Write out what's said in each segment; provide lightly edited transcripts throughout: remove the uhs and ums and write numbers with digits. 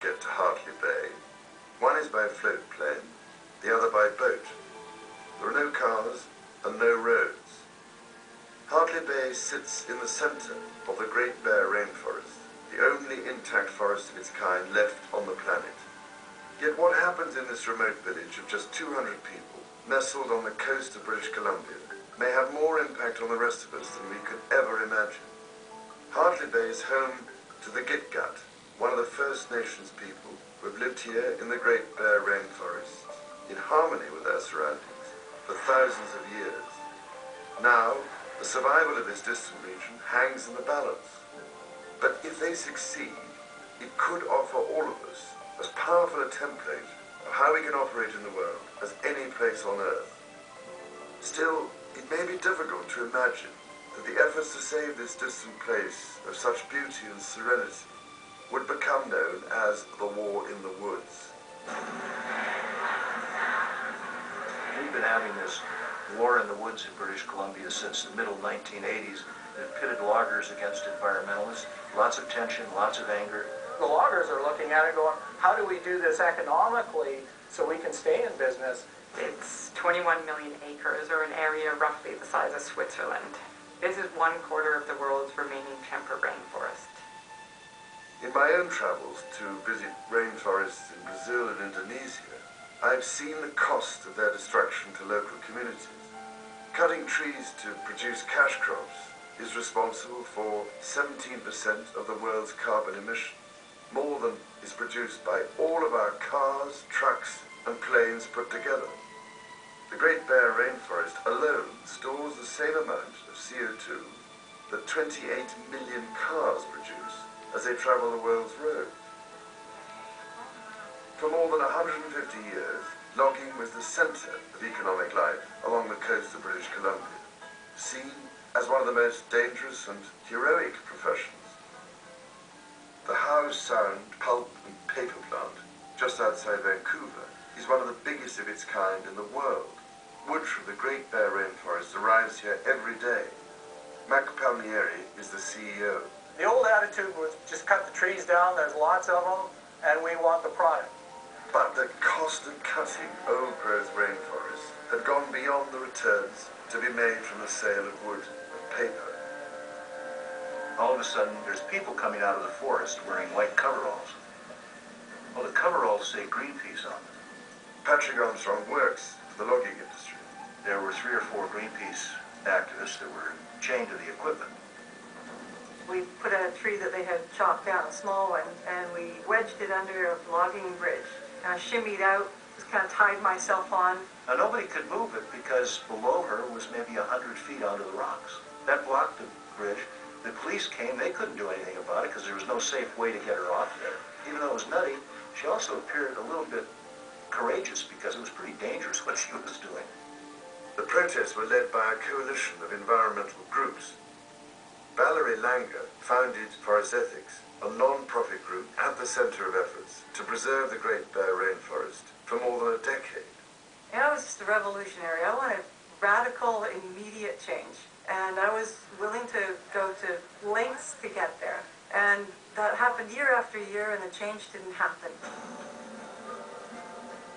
get to Hartley Bay. One is by float plane, the other by boat. There are no cars and no roads. Hartley Bay sits in the center of the Great Bear Rainforest, the only intact forest of its kind left on the planet. Yet what happens in this remote village of just 200 people, nestled on the coast of British Columbia, may have more impact on the rest of us than we could ever imagine. Hartley Bay is home to the Gitga'at, one of the First Nations people who have lived here in the Great Bear Rainforest, in harmony with their surroundings, for thousands of years. Now, the survival of this distant region hangs in the balance. But if they succeed, it could offer all of us as powerful a template of how we can operate in the world as any place on Earth. Still, it may be difficult to imagine that the efforts to save this distant place of such beauty and serenity would become known as the War in the Woods. We've been having this war in the woods in British Columbia since the middle 1980s. It pitted loggers against environmentalists. Lots of tension, lots of anger. The loggers are looking at it going, how do we do this economically so we can stay in business? It's 21 million acres, or an area roughly the size of Switzerland. This is 1/4 of the world's remaining temperate rainforest. In my own travels to visit rainforests in Brazil and Indonesia, I've seen the cost of their destruction to local communities. Cutting trees to produce cash crops is responsible for 17% of the world's carbon emissions, more than is produced by all of our cars, trucks, and planes put together. The Great Bear Rainforest alone stores the same amount of CO2 that 28 million cars produce as they travel the world's roads. For more than 150 years, logging was the center of economic life along the coast of British Columbia, seen as one of the most dangerous and heroic professions. The Howe Sound pulp and paper plant, just outside Vancouver, is one of the biggest of its kind in the world. Wood from the Great Bear Rainforest arrives here every day. Mac Palmieri is the CEO. The old attitude was just cut the trees down, there's lots of them, and we want the product. But the cost of cutting old-growth rainforests had gone beyond the returns to be made from the sale of wood and paper. All of a sudden, there's people coming out of the forest wearing white coveralls. Well, the coveralls say Greenpeace on them. Patrick Armstrong works for the logging industry. There were 3 or 4 Greenpeace activists that were chained to the equipment. We put a tree that they had chopped down, a small one, and we wedged it under a logging bridge. And I shimmied out, just kind of tied myself on. Now, nobody could move it because below her was maybe 100 feet onto the rocks. That blocked the bridge. The police came, they couldn't do anything about it because there was no safe way to get her off there. Even though it was nutty, she also appeared a little bit courageous because it was pretty dangerous what she was doing. The protests were led by a coalition of environmental groups. Valerie Langer founded Forest Ethics, a non-profit group at the center of efforts to preserve the Great Bear Rainforest for more than a decade. And I was just a revolutionary. I wanted radical, immediate change. And I was willing to go to lengths to get there. And that happened year after year, and the change didn't happen.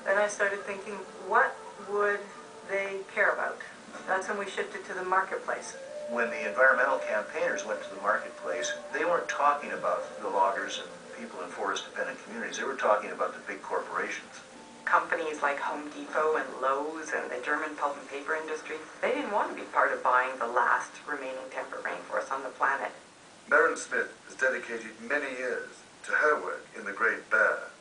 Then I started thinking, what would they care about? That's when we shifted to the marketplace. When the environmental campaigners went to the marketplace, they weren't talking about the loggers and people in forest-dependent communities. They were talking about the big corporations. Companies like Home Depot and Lowe's and the German pulp and paper industry, they didn't want to be part of buying the last remaining temperate rainforest on the planet. Maren Smith has dedicated many years to her work in the Great Bear.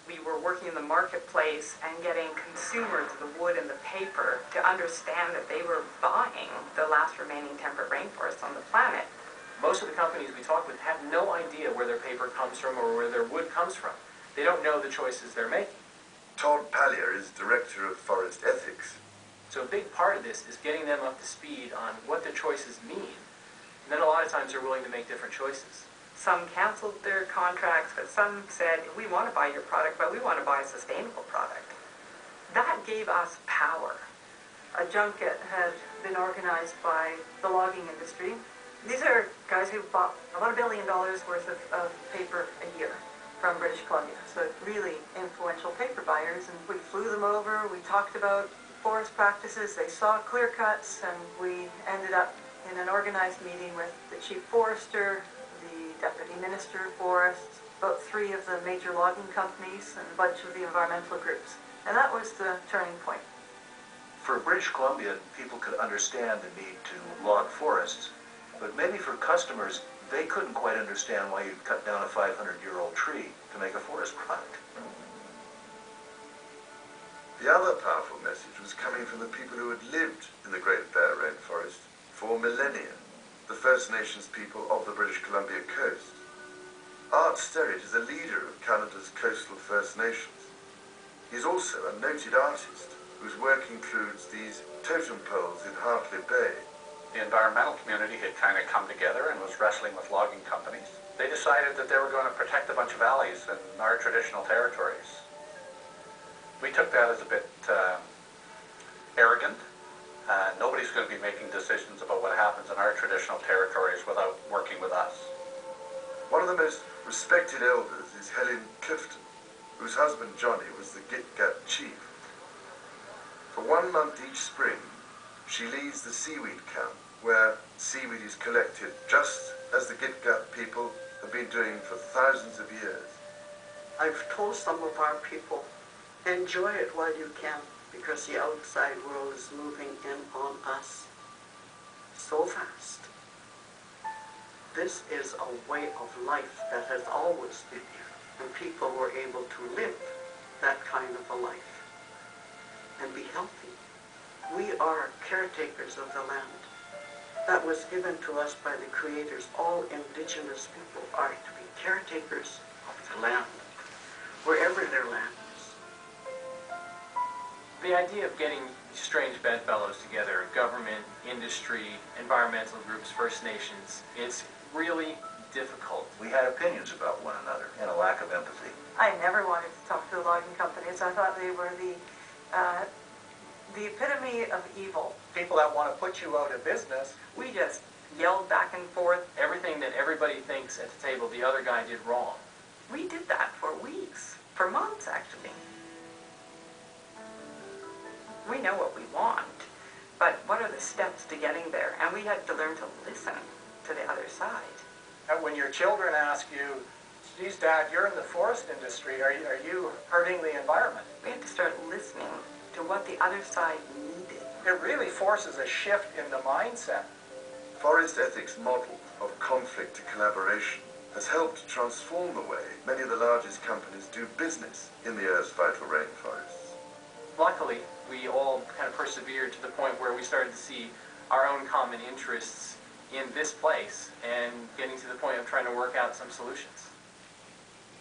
We were working in the marketplace and getting consumers of the wood and the paper to understand that they were buying the last remaining temperate rainforest on the planet. Most of the companies we talk with have no idea where their paper comes from or where their wood comes from. They don't know the choices they're making. Todd Pallier is director of Forest Ethics. So a big part of this is getting them up to speed on what their choices mean. And then a lot of times they're willing to make different choices. Some canceled their contracts, but some said, we want to buy your product, but we want to buy a sustainable product. That gave us power. A junket had been organized by the logging industry. These are guys who bought about $1 billion worth of paper a year. from British Columbia, so really influential paper buyers, and we flew them over, we talked about forest practices, they saw clear cuts, and we ended up in an organized meeting with the chief forester, the deputy minister of forests, about 3 of the major logging companies, and a bunch of the environmental groups. And that was the turning point. For British Columbia, people could understand the need to log forests, but maybe for customers, they couldn't quite understand why you'd cut down a 500-year-old tree to make a forest product. The other powerful message was coming from the people who had lived in the Great Bear Rainforest for millennia, the First Nations people of the British Columbia coast. Art Sterritt is a leader of Canada's coastal First Nations. He's also a noted artist whose work includes these totem poles in Hartley Bay. The environmental community had kind of come together and was wrestling with logging companies. They decided that they were going to protect a bunch of valleys in our traditional territories. We took that as a bit arrogant. Nobody's going to be making decisions about what happens in our traditional territories without working with us. One of the most respected elders is Helen Clifton, whose husband Johnny was the Gitga'at chief. For 1 month each spring, she leads the seaweed camp, where seaweed is collected just as the Gitga'at people have been doing for thousands of years. I've told some of our people, enjoy it while you can, because the outside world is moving in on us so fast. This is a way of life that has always been here, and people were able to live that kind of a life and be healthy. We are caretakers of the land. That was given to us by the creators. All indigenous people are to be caretakers of the land, wherever their land is. The idea of getting strange bedfellows together, government, industry, environmental groups, First Nations, it's really difficult. We had opinions about one another and a lack of empathy. I never wanted to talk to the logging companies. I thought they were the epitome of evil. People that want to put you out of business. We just yelled back and forth. Everything that everybody thinks at the table the other guy did wrong. We did that for weeks, for months actually. We know what we want, but what are the steps to getting there? And we had to learn to listen to the other side. And when your children ask you, geez, Dad, you're in the forest industry, are you hurting the environment? We had to start listening to what the other side needed. It really forces a shift in the mindset. Forest ethics model of conflict to collaboration has helped transform the way many of the largest companies do business in the Earth's vital rainforests. Luckily, we all kind of persevered to the point where we started to see our own common interests in this place and getting to the point of trying to work out some solutions.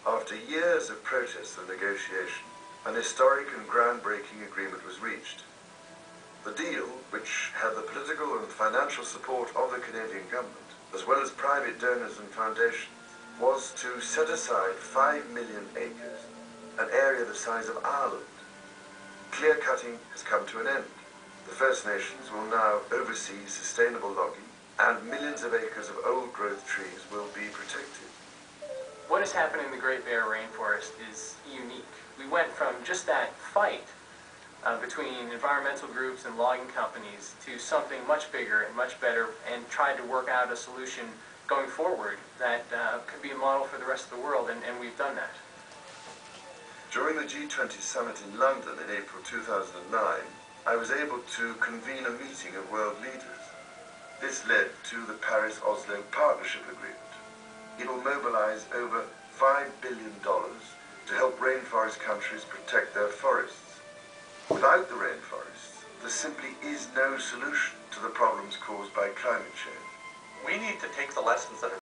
After years of protest and negotiation, an historic and groundbreaking agreement was reached. The deal, which had the political and financial support of the Canadian government, as well as private donors and foundations, was to set aside 5 million acres, an area the size of Ireland. Clear cutting has come to an end. The First Nations will now oversee sustainable logging, and millions of acres of old-growth trees will be protected. What has happened in the Great Bear Rainforest is unique. We went from just that fight between environmental groups and logging companies to something much bigger and much better, and tried to work out a solution going forward that could be a model for the rest of the world, and we've done that. During the G20 summit in London in April 2009, I was able to convene a meeting of world leaders. This led to the Paris-Oslo Partnership Agreement. It will mobilize over $5 billion to help rainforest countries protect their forests. Without the rainforests, there simply is no solution to the problems caused by climate change. We need to take the lessons that are